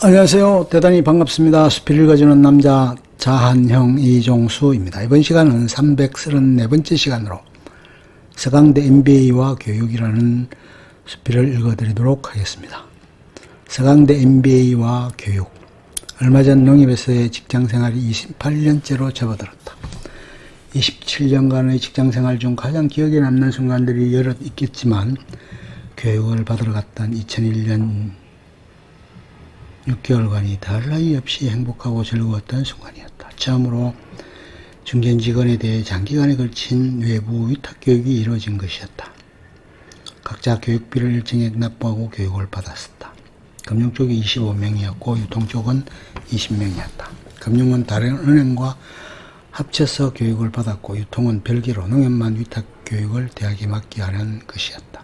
안녕하세요. 대단히 반갑습니다. 수필 읽어주는 남자 자한형 이종수입니다. 이번 시간은 334번째 시간으로 서강대 MBA와 교육이라는 수필을 읽어드리도록 하겠습니다. 서강대 MBA와 교육. 얼마 전 농협에서의 직장생활이 28년째로 접어들었다. 27년간의 직장생활 중 가장 기억에 남는 순간들이 여럿 있겠지만 교육을 받으러 갔던 2001년 6개월간이 다를 나위 없이 행복하고 즐거웠던 순간이었다. 처음으로 중견 직원에 대해 장기간에 걸친 외부 위탁 교육이 이루어진 것이었다. 각자 교육비를 일정액 납부하고 교육을 받았었다. 금융 쪽이 25명이었고 유통 쪽은 20명이었다. 금융은 다른 은행과 합쳐서 교육을 받았고 유통은 별개로 농협만 위탁 교육을 대학에 맡게 하는 것이었다.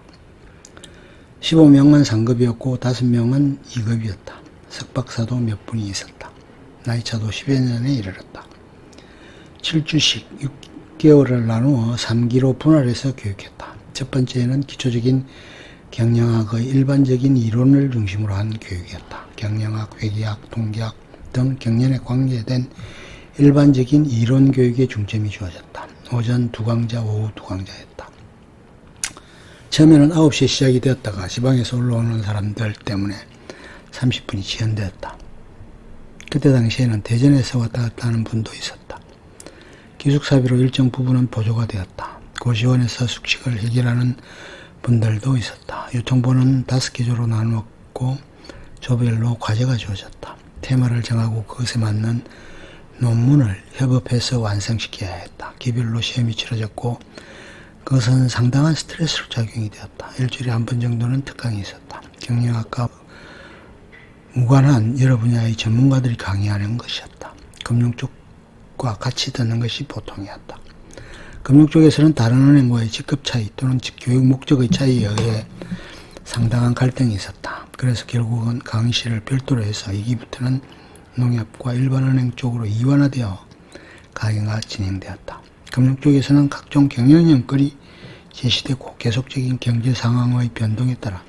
15명은 상급이었고 5명은 2급이었다. 석박사도 몇 분이 있었다. 나이차도 10여 년에 이르렀다. 7주씩 6개월을 나누어 3기로 분할해서 교육했다. 첫 번째는 기초적인 경영학의 일반적인 이론을 중심으로 한 교육이었다. 경영학, 회계학, 통계학 등 경영에 관계된 일반적인 이론 교육에 중점이 주어졌다. 오전 2강좌, 오후 2강좌였다. 처음에는 9시에 시작이 되었다가 지방에서 올라오는 사람들 때문에 30분이 지연되었다. 그때 당시에는 대전에서 왔다 갔다 하는 분도 있었다. 기숙사비로 일정 부분은 보조가 되었다. 고시원에서 숙식을 해결하는 분들도 있었다. 유통부는 5개조로 나누었고 조별로 과제가 주어졌다. 테마를 정하고 그것에 맞는 논문을 협업해서 완성시켜야 했다. 기별로 시험이 치러졌고 그것은 상당한 스트레스로 작용이 되었다. 일주일에 한 번 정도는 특강이 있었다. 경영학과 무관한 여러 분야의 전문가들이 강의하는 것이었다. 금융 쪽과 같이 듣는 것이 보통이었다. 금융 쪽에서는 다른 은행과의 직급 차이 또는 교육 목적의 차이에 의해 상당한 갈등이 있었다. 그래서 결국은 강의실을 별도로 해서 2기부터는 농협과 일반은행 쪽으로 이완화되어 강의가 진행되었다. 금융 쪽에서는 각종 경영형글이 제시되고 계속적인 경제 상황의 변동에 따라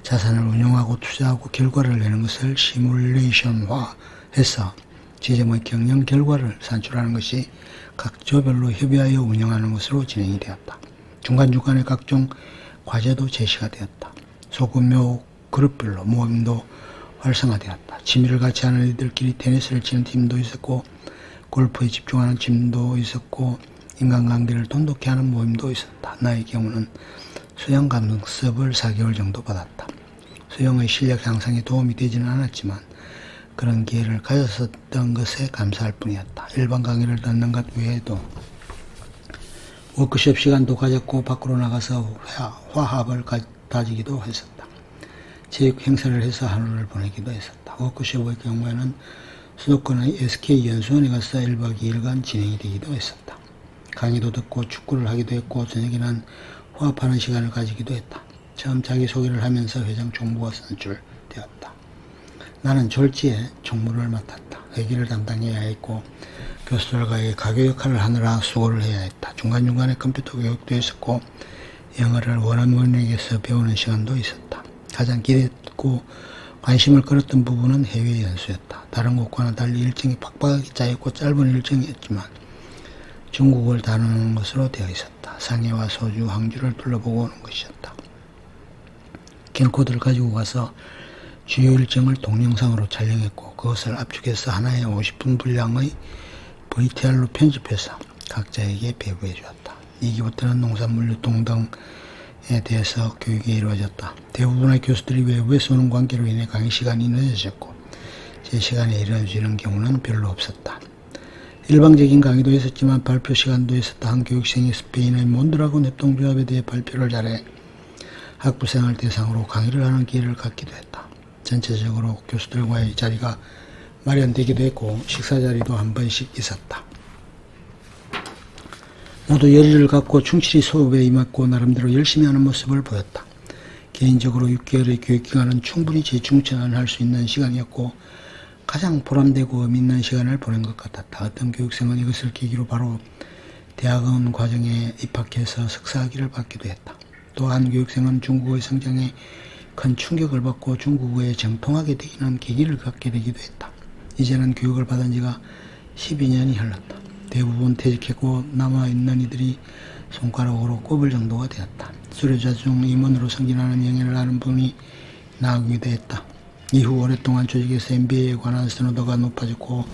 자산을 운용하고 투자하고 결과를 내는 것을 시뮬레이션화해서 지점의 경영 결과를 산출하는 것이 각 조별로 협의하여 운영하는 것으로 진행이 되었다. 중간중간에 각종 과제도 제시가 되었다. 소규모 그룹별로 모임도 활성화되었다. 취미를 같이 하는 이들끼리 테니스를 치는 팀도 있었고 골프에 집중하는 팀도 있었고 인간관계를 돈독히 하는 모임도 있었다. 나의 경우는 수영 감독 수업을 4개월 정도 받았다. 수영의 실력 향상에 도움이 되지는 않았지만 그런 기회를 가졌었던 것에 감사할 뿐이었다. 일반 강의를 듣는 것 외에도 워크숍 시간도 가졌고 밖으로 나가서 화합을 다지기도 했었다. 체육 행사를 해서 하루를 보내기도 했었다. 워크숍의 경우에는 수도권의 SK 연수원에 가서 1박 2일간 진행이 되기도 했었다. 강의도 듣고 축구를 하기도 했고 저녁에는 화합하는 시간을 가지기도 했다. 처음 자기소개를 하면서 회장 총무가 선출되었다. 나는 졸지에 총무를 맡았다. 회계를 담당해야 했고 교수들과의 가교 역할을 하느라 수고를 해야 했다. 중간중간에 컴퓨터 교육도 있었고 영어를 원어민에게서 배우는 시간도 있었다. 가장 기대했고 관심을 끌었던 부분은 해외 연수였다. 다른 곳과는 달리 일정이 팍팍하게 짜였고 짧은 일정이었지만 중국을 다루는 것으로 되어 있었다. 상해와 소주, 항주를 둘러보고 오는 것이었다. 캠코더를 가지고 가서 주요 일정을 동영상으로 촬영했고 그것을 압축해서 하나의 50분 분량의 VTR로 편집해서 각자에게 배부해 주었다. 2기부터는 농산물 유통 등에 대해서 교육이 이루어졌다. 대부분의 교수들이 외부에서 오는 관계로 인해 강의 시간이 늦어졌고 제 시간에 이루어지는 경우는 별로 없었다. 일방적인 강의도 있었지만 발표 시간도 있었다. 한 교육생이 스페인의 몬드라곤 협동조합에 대해 발표를 잘해 학부생을 대상으로 강의를 하는 기회를 갖기도 했다. 전체적으로 교수들과의 자리가 마련되기도 했고 식사 자리도 한 번씩 있었다. 모두 열의를 갖고 충실히 수업에 임했고 나름대로 열심히 하는 모습을 보였다. 개인적으로 6개월의 교육기간은 충분히 재충전할 수 있는 시간이었고 가장 보람되고 의미있는 시간을 보낸 것 같았다. 어떤 교육생은 이것을 계기로 바로 대학원 과정에 입학해서 석사학위를 받기도 했다. 또 한 교육생은 중국의 성장에 큰 충격을 받고 중국어에 정통하게 되기는 계기를 갖게 되기도 했다. 이제는 교육을 받은 지가 12년이 흘렀다. 대부분 퇴직했고 남아있는 이들이 손가락으로 꼽을 정도가 되었다. 수료자 중 임원으로 승진하는 영예를 아는 분이 나오기도 했다. 이후 오랫동안 조직에서 MBA에 관한 선호도가 높아졌고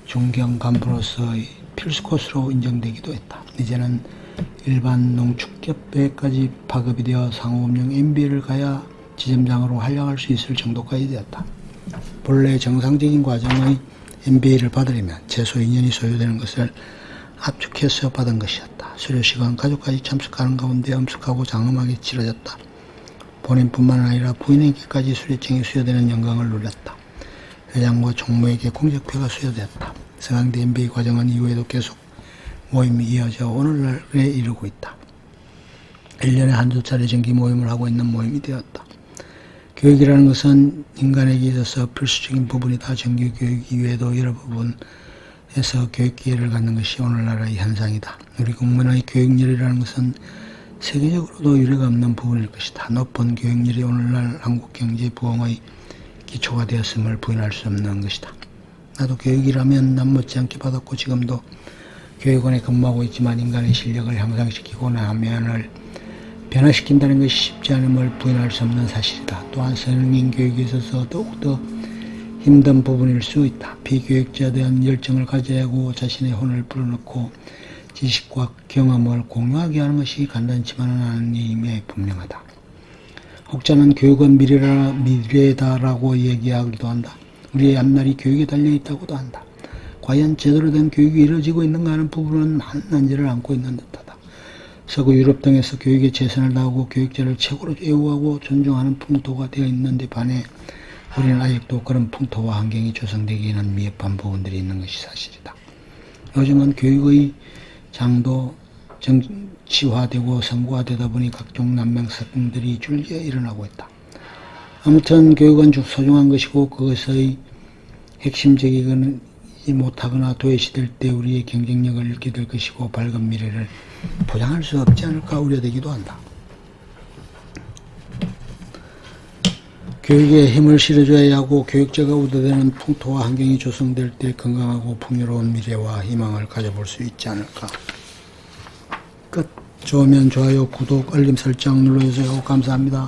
중견 간부로서의 필수 코스로 인정되기도 했다. 이제는 일반 농축협회까지 파급이 되어 상호금융 MBA를 가야 지점장으로 활약할 수 있을 정도까지 되었다. 본래 정상적인 과정의 MBA를 받으려면 최소 2년이 소요되는 것을 압축해서 받은 것이었다. 수료식은 가족까지 참석하는 가운데 엄숙하고 장엄하게 치러졌다. 본인뿐만 아니라 부인에게까지 수료증이 수여되는 영광을 누렸다. 회장과 총무에게 공적표가 수여되었다. 서강대 MBA 과정은 이후에도 계속 모임이 이어져 오늘날에 이르고 있다. 1년에 한두 차례 정기 모임을 하고 있는 모임이 되었다. 교육이라는 것은 인간에게 있어서 필수적인 부분이다. 정규 교육 이외에도 여러 부분에서 교육 기회를 갖는 것이 오늘날의 현상이다. 우리 국민의 교육열이라는 것은 세계적으로도 유례가 없는 부분일 것이다. 높은 교육열이 오늘날 한국 경제 부흥의 기초가 되었음을 부인할 수 없는 것이다. 나도 교육이라면 남 못지않게 받았고 지금도 교육원에 근무하고 있지만 인간의 실력을 향상시키고 나면을 변화시킨다는 것이 쉽지 않음을 부인할 수 없는 사실이다. 또한 성인 교육에 있어서 더욱더 힘든 부분일 수 있다. 비교육자에 대한 열정을 가져야 하고 자신의 혼을 불어넣고 지식과 경험을 공유하게 하는 것이 간단치만은 않은 일임에 분명하다. 혹자는 교육은 미래다라고 얘기하기도 한다. 우리의 앞날이 교육에 달려있다고도 한다. 과연 제대로 된 교육이 이루어지고 있는가 하는 부분은 많은 난제를 안고 있는 듯하다. 서구 유럽 등에서 교육에 최선을 다하고 교육자를 최고로 애우하고 존중하는 풍토가 되어 있는데 반해 우리는 아직도 그런 풍토와 환경이 조성되기에는 미흡한 부분들이 있는 것이 사실이다. 요즘은 교육의 장도 정치화되고 선구화되다 보니 각종 난명사건들이 줄기에 일어나고 있다. 아무튼 교육은 소중한 것이고 그것의 핵심적이지 못하거나 도외시될 때 우리의 경쟁력을 잃게 될 것이고 밝은 미래를 보장할 수 없지 않을까 우려되기도 한다. 교육에 힘을 실어줘야 하고 교육자가 우대되는 풍토와 환경이 조성될 때 건강하고 풍요로운 미래와 희망을 가져볼 수 있지 않을까. 끝. 좋으면 좋아요, 구독, 알림 설정 눌러주세요. 감사합니다.